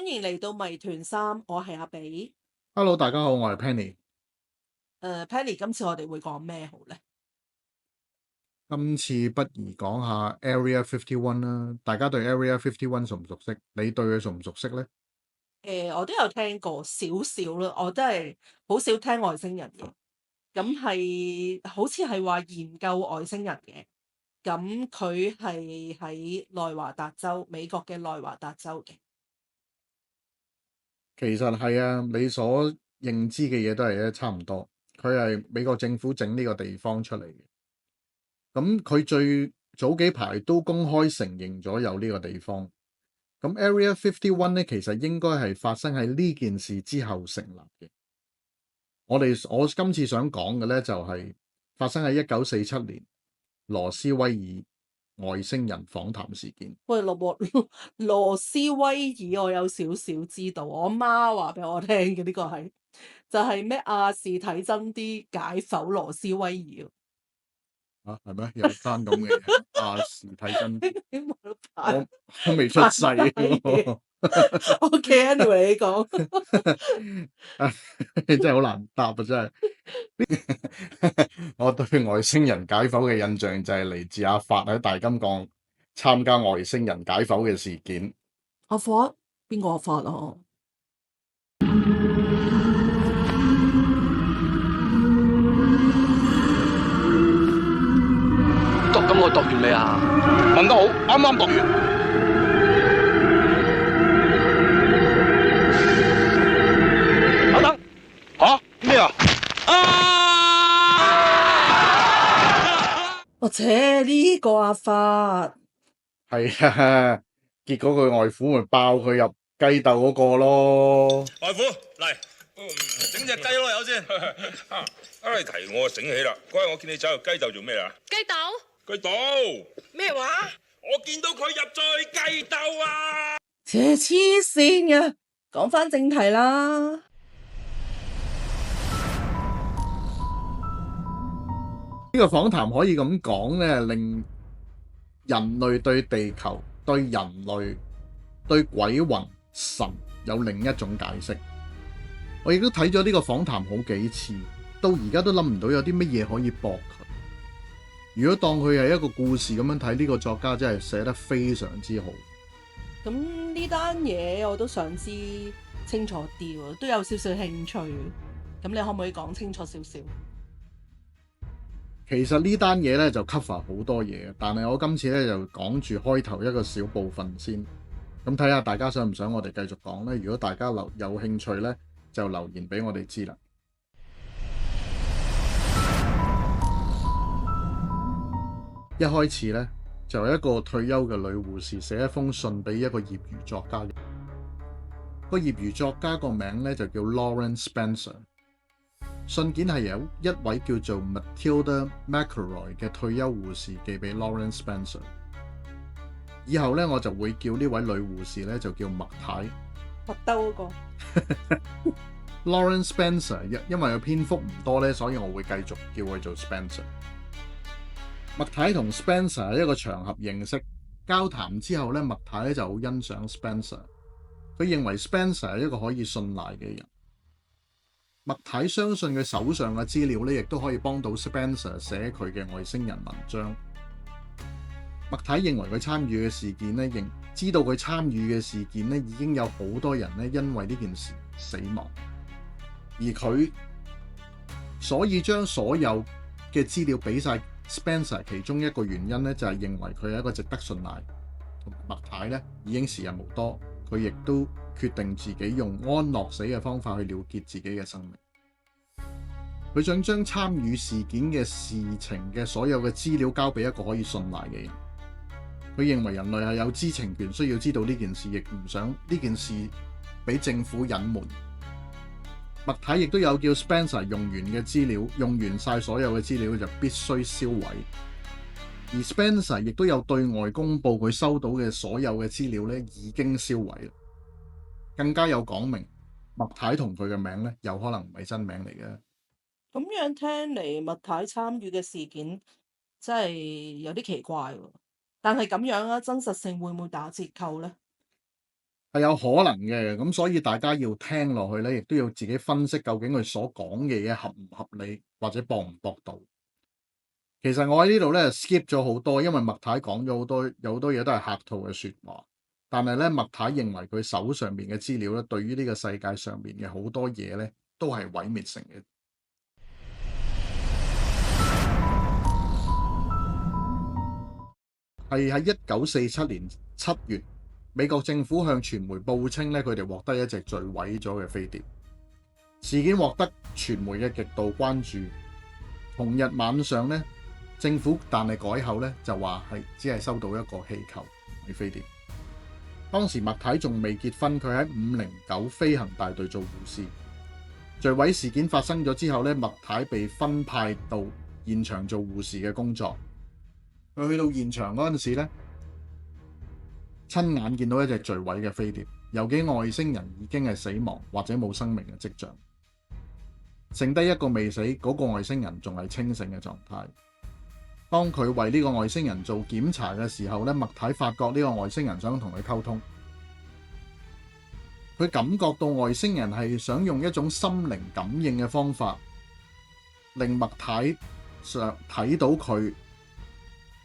歡迎嚟到謎團3，我係阿比。Hello，大家好，我係 Penny。Penny，今次我哋會講咩好呢？今次不如講下 Area 51啦。大家對 Area 51熟唔熟悉？你對佢熟唔熟悉呢？我都有聽過少少啦，我真係好少聽外星人嘅。咁係好似係話研究外星人嘅。咁佢係喺內華達州，美國嘅內華達州嘅。其實係啊，你所認知嘅嘢都係差唔多。佢係美國政府整呢個地方出嚟嘅。咁佢最早幾排都公開承認咗有呢個地方。咁 Area 51咧，其實應該係發生喺呢件事之後成立嘅。我今次想講嘅咧，就係發生喺1947年羅斯威爾外星人訪談事件。喂，羅斯威爾，我有少少知道，我媽話俾我聽嘅呢個係就係咩亞視睇真啲解剖羅斯威爾。啊，係咩？有單咁嘅嘢？亞視睇真啲，我我未出世喎。OK，anyway，你講。真係好難答啊！真係。我對外星人解剖嘅印象就係嚟自阿發喺大金鋼參加外星人解剖嘅事件。阿發？邊個阿發啊？咁我讀完未啊？問得好，啱啱讀完。等等，吓咩啊？或者呢個阿發係啊，結果佢外父咪爆佢入雞竇嗰個咯。外父嚟，整隻雞咯有先。你提我醒起啦，嗰日我見你走入雞竇做咩啊？雞竇？雞竇咩話？我見到佢入咗去雞竇啊！黐線嘅，講翻正題啦。呢個訪談可以咁講咧，令人類對地球、對人類、對鬼魂、神有另一種解釋。我亦都睇咗呢個訪談好幾次，到而家都諗唔到有啲乜嘢可以駁佢。如果當佢係一個故事咁樣睇，呢個作家真係寫得非常之好。咁呢單嘢我都想知清楚啲喎，都有少少興趣。咁你可唔可以講清楚少少？其實呢單嘢咧就 cover 好多嘢，但係我今次咧就講住開頭一個小部分先。咁睇下大家想唔想我哋繼續講咧？如果大家有興趣咧，就留言俾我哋知啦。一開始咧就有一個退休嘅女護士寫一封信俾一個業餘作家嘅。個業餘作家個名咧就叫 Lawrence Spencer。信件係由一位叫做 Matilda McElroy 嘅退休護士寄俾 Lawrence Spencer。以後咧我就會叫呢位女護士咧就叫麥太。麥兜嗰個。Lawrence Spencer 因為佢篇幅唔多咧，所以我會繼續叫佢做 Spencer。麥太同 Spencer 喺一個場合認識，交談之後咧，麥太咧就好欣賞 Spencer。佢認為 Spencer 係一個可以信賴嘅人。麥太相信佢手上嘅資料咧，亦都可以幫到 Spencer 寫佢嘅外星人文章。麥太認為佢參與嘅事件咧，認知道佢參與嘅事件咧，已經有好多人咧因為呢件事死亡，而佢所以將所有嘅資料俾晒 Spencer， 其中一個原因咧就係認為佢係一個值得信賴。同埋麥太咧已經時日無多，佢亦都決定自己用安樂死嘅方法去了結自己嘅生命。佢想將參與事件嘅事情嘅所有嘅資料交俾一個可以信賴嘅人。佢認為人類係有知情權，需要知道呢件事，亦唔想呢件事俾政府隱瞞。麥太亦都有叫 Spencer 用完嘅資料，用完晒所有嘅資料就必須銷毀。而 Spencer 亦都有對外公佈佢收到嘅所有嘅資料咧已經銷毀。更加有講明麥太同佢嘅名咧有可能唔係真名嚟嘅。咁樣聽嚟，麥太參與嘅事件真係有啲奇怪喎。但係咁樣啊，真實性會唔會打折扣呢？係有可能嘅，咁所以大家要聽落去咧，亦都要自己分析究竟佢所講嘅嘢合唔合理或者駁唔駁到。其實我喺呢度咧 skip 咗好多，因為麥太講咗好多，有好多嘢都係客套嘅説話。但係咧，麥太認為佢手上面嘅資料咧，對於呢個世界上面嘅好多嘢咧，都係毀滅性嘅。係喺1947年7月，美國政府向傳媒報稱咧，佢哋獲得一隻墜毀咗嘅飛碟。事件獲得傳媒嘅極度關注。同日晚上咧，政府但係改口咧，就話係只係收到一個氣球嘅飛碟。當時麥太仲未結婚，佢喺509飛行大隊做護士。墜毀事件發生咗之後咧，麥太被分派到現場做護士嘅工作。佢去到現場嗰陣時咧，親眼見到一隻墜毀嘅飛碟，有幾外星人已經係死亡或者冇生命嘅跡象，剩低一個未死，嗰個外星人仲係清醒嘅狀態。當佢為呢個外星人做檢查嘅時候咧，麥太發覺呢個外星人想同佢溝通，佢感覺到外星人係想用一種心靈感應嘅方法，令麥太想睇到佢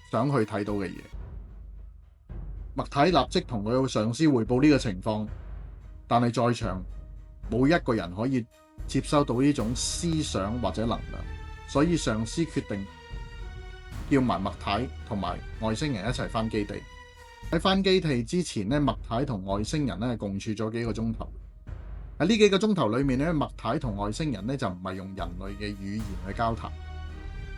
想去睇到嘅嘢。麥太立即同佢嘅上司匯報呢個情況，但係在場冇一個人可以接收到呢種思想或者能量，所以上司決定叫埋麥太同埋外星人一齊返基地。喺返基地之前咧，麥太同外星人咧共處咗幾個鐘頭。喺呢幾個鐘頭裏面咧，麥太同外星人咧就唔係用人類嘅語言去交談。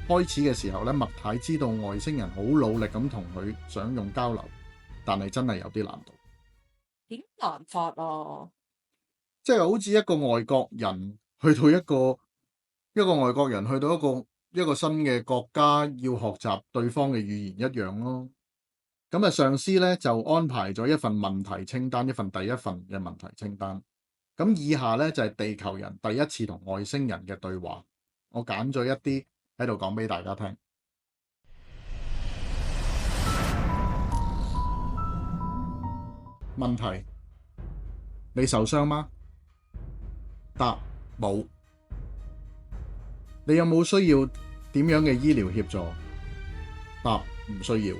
開始嘅時候咧，麥太知道外星人好努力咁同佢想用交流，但係真係有啲難度。點難法啊？即係好似一個外國人去到一個外國人去到一個新嘅國家，要學習對方嘅語言一樣咯。咁啊，上司咧就安排咗一份問題清單，第一份嘅問題清單。咁以下咧就係地球人第一次同外星人嘅對話，我揀咗一啲喺度講俾大家聽。問題：你受傷嗎？答：冇。你有冇需要點樣嘅醫療協助？答：唔需要。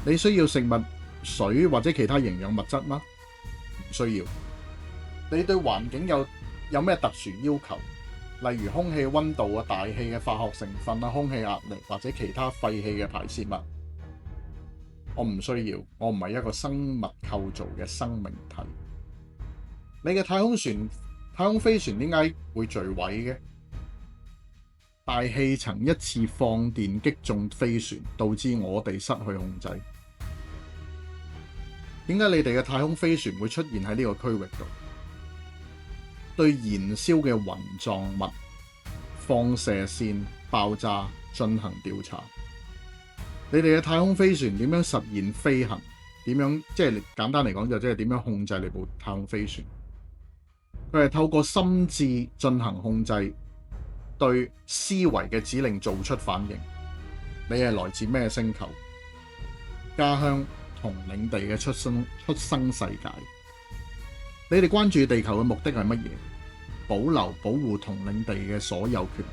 你需要食物、水或者其他營養物質嗎？唔需要。你對環境有咩特殊要求？例如空氣溫度啊、大氣嘅化學成分啊、空氣壓力或者其他廢氣嘅排泄物？我唔需要，我唔係一個生物構造嘅生命體。你嘅太空飛船點解會墜毀嘅？大氣層一次放電擊中飛船，導致我哋失去控制。點解你哋嘅太空飛船會出現喺呢個區域度？對燃燒嘅雲狀物、放射線爆炸進行調查。你哋嘅太空飛船點樣實現飛行？點樣即係簡單嚟講就即係點樣控制你部太空飛船？佢係透過心智進行控制，對思維嘅指令做出反應。你係來自咩星球？家鄉同領地嘅出生世界。你哋關注地球嘅目的係乜嘢？保護同領地嘅所有權。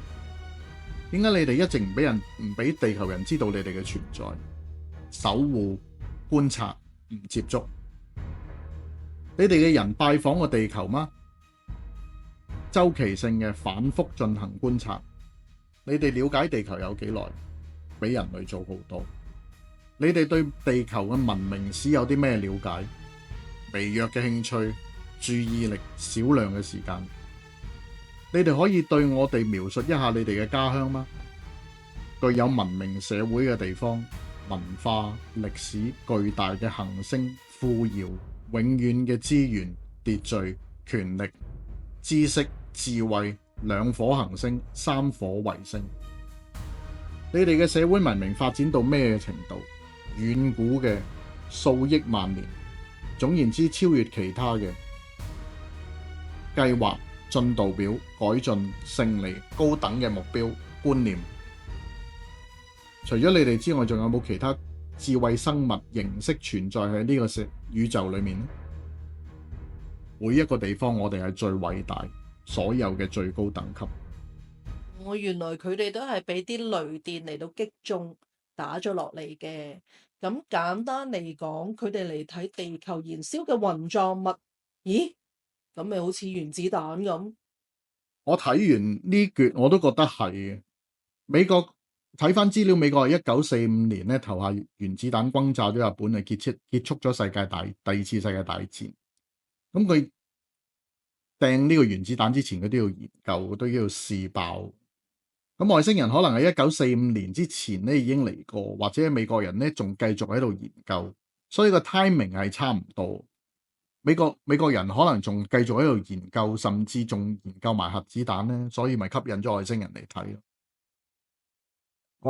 點解你哋一直唔俾地球人知道你哋嘅存在？守護、觀察、唔接觸。你哋嘅人拜訪過地球嗎？周期性嘅反覆進行觀察。你哋了解地球有幾耐？比人類早好多。你哋對地球嘅文明史有啲咩了解？微弱嘅興趣、注意力、少量嘅時間。你哋可以對我哋描述一下你哋嘅家鄉嗎？具有文明社會嘅地方，文化、歷史、巨大嘅行星、富饒、永遠嘅資源、秩序、權力、知識、智慧、兩顆行星、三顆衛星。你哋嘅社會文明發展到咩程度？遠古嘅，數億萬年。總言之，超越其他嘅計劃、進度表、改進、勝利、高等嘅目標、觀念。除咗你哋之外，仲有冇其他智慧生物形式存在喺呢個宇宙裏面呢？每一個地方我哋係最偉大，所有嘅最高等級。我原來佢哋都係俾啲雷電嚟到擊中打咗落嚟嘅。咁簡單嚟講，佢哋嚟睇地球燃燒嘅雲狀物，咦？咁咪好似原子彈咁。我睇完呢橛我都覺得係嘅。美國睇翻資料，美國係1945年咧投下原子彈轟炸咗日本，係結束咗第二次世界大戰。咁佢掟呢個原子彈之前，佢都要研究，都要試爆。咁外星人可能喺1945年之前咧已經嚟過，或者美國人咧仲繼續喺度研究，所以個 timing 係差唔多。美國人可能仲繼續喺度研究，甚至仲研究埋核子彈咧，所以咪吸引咗外星人嚟睇咯。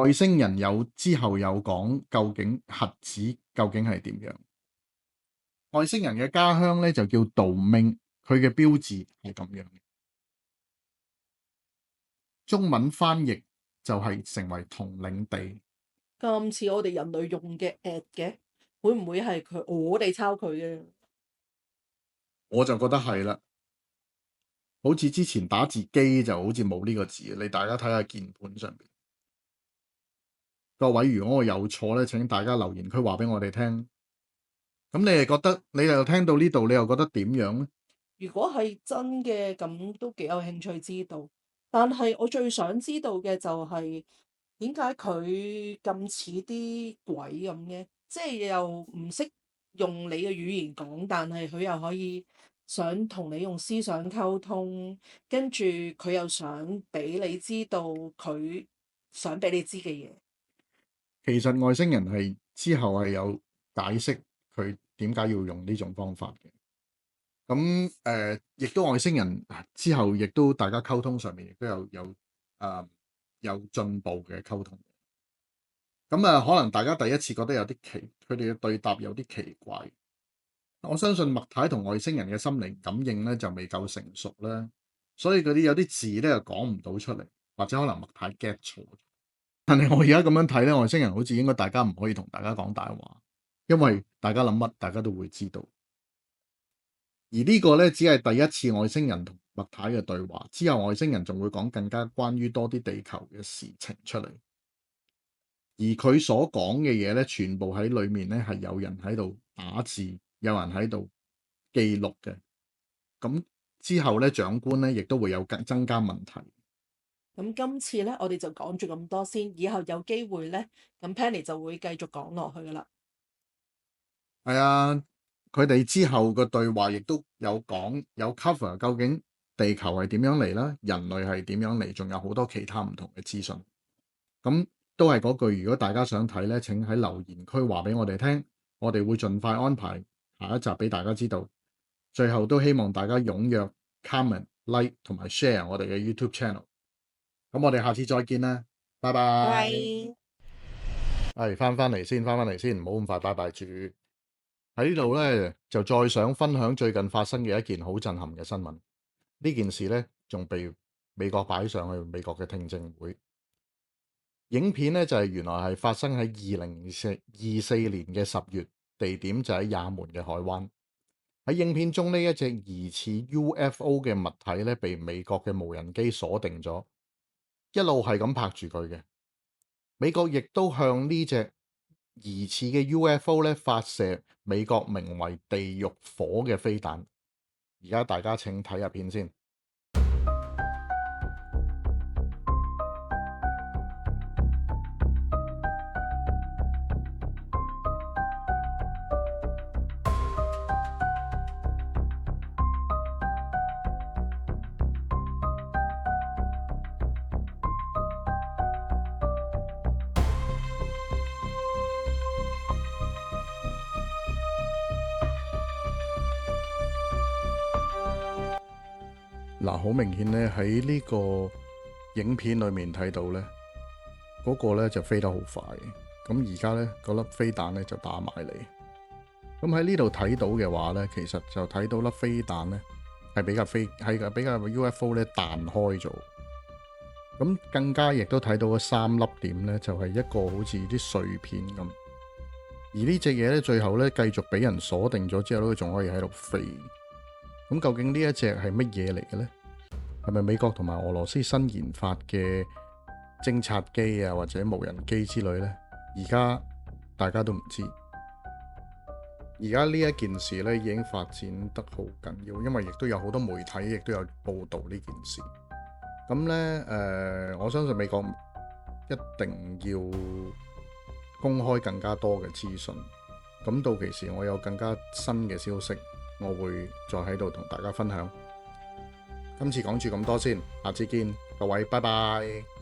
外星人之後有講究竟核子究竟係點樣？外星人嘅家鄉咧就叫道明，佢嘅標誌係咁樣。中文翻譯就係成為同領地。咁似我哋人類用嘅 at 嘅，會唔會係我哋抄佢嘅？我就覺得係啦，好似之前打字機就好似冇呢個字，你大家睇下鍵盤上邊。各位，如果我有錯咧，請大家留言區話俾我哋聽。咁你哋覺得，你又聽到呢度，你又覺得點樣咧？如果係真嘅，咁都幾有興趣知道。但係我最想知道嘅就係點解佢咁似啲鬼咁嘅？即係又唔識用你嘅語言講，但係佢又可以想同你用思想溝通，跟住佢又想俾你知道佢想俾你知嘅嘢。其實外星人係之後係有解釋佢點解要用呢種方法嘅。咁亦都外星人之後亦都大家溝通上面亦都有進步嘅溝通。咁可能大家第一次覺得有啲佢哋嘅對答有啲奇怪。我相信麥太同外星人嘅心靈感應咧就未夠成熟啦，所以嗰啲有啲字咧又講唔到出嚟，或者可能麥太 get 錯。但係我而家咁樣睇咧，外星人好似應該大家唔可以同大家講大話，因為大家諗乜大家都會知道。而呢個咧只係第一次外星人同麥太嘅對話，之後外星人仲會講更加關於多啲地球嘅事情出嚟。而佢所講嘅嘢咧，全部喺裡面咧係有人喺度打字，有人喺度記錄嘅。咁之後咧，長官咧亦都會有增加問題。咁今次咧，我哋就講住咁多先，以後有機會咧，咁 Penny 就會繼續講落去噶啦。係啊，佢哋之後嘅對話亦都有講有 cover 究竟地球係點樣嚟啦，人類係點樣嚟，仲有好多其他唔同嘅資訊。咁都係嗰句，如果大家想睇咧，請喺留言區話俾我哋聽，我哋會盡快安排下一集俾大家知道。最後都希望大家踴躍 comment、like 同埋 share 我哋嘅 YouTube channel。咁我哋下次再見啦，拜拜。係翻嚟先，唔好咁快拜拜住。喺呢度咧就再想分享最近發生嘅一件好震撼嘅新聞。呢件事咧仲被美國擺上去美國嘅聽證會。影片咧就係原來係發生喺2024年嘅10月，地點就喺也門嘅海灣。喺影片中呢一隻疑似 UFO 嘅物體咧被美國嘅無人機鎖定咗，一路係咁拍住佢嘅。美國亦都向呢隻疑似嘅 UFO 咧發射美國名為地獄火嘅飛彈。而家大家請睇下片先。嗱，好明顯咧，喺呢個影片裏面睇到咧，嗰個咧就飛得好快。咁而家咧嗰粒飛彈咧就打埋嚟。咁喺呢度睇到嘅話咧，其實就睇到粒飛彈咧係比較 UFO 咧彈開咗。咁更加亦都睇到嗰3粒點咧，就係一個好似啲碎片咁。而呢隻嘢咧，最後咧繼續俾人鎖定咗之後咧，仲可以喺度飛。咁究竟呢一隻係乜嘢嚟嘅呢？係咪美國同埋俄羅斯新研發嘅偵察機啊，或者無人機之類呢？而家大家都唔知。而家呢一件事呢已經發展得好緊要，因為亦都有好多媒體亦都有報導呢件事。咁呢，我相信美國一定要公開更加多嘅資訊。咁到期時我有更加新嘅消息，我會再喺度同大家分享。今次講住咁多先，下次見，各位，拜拜。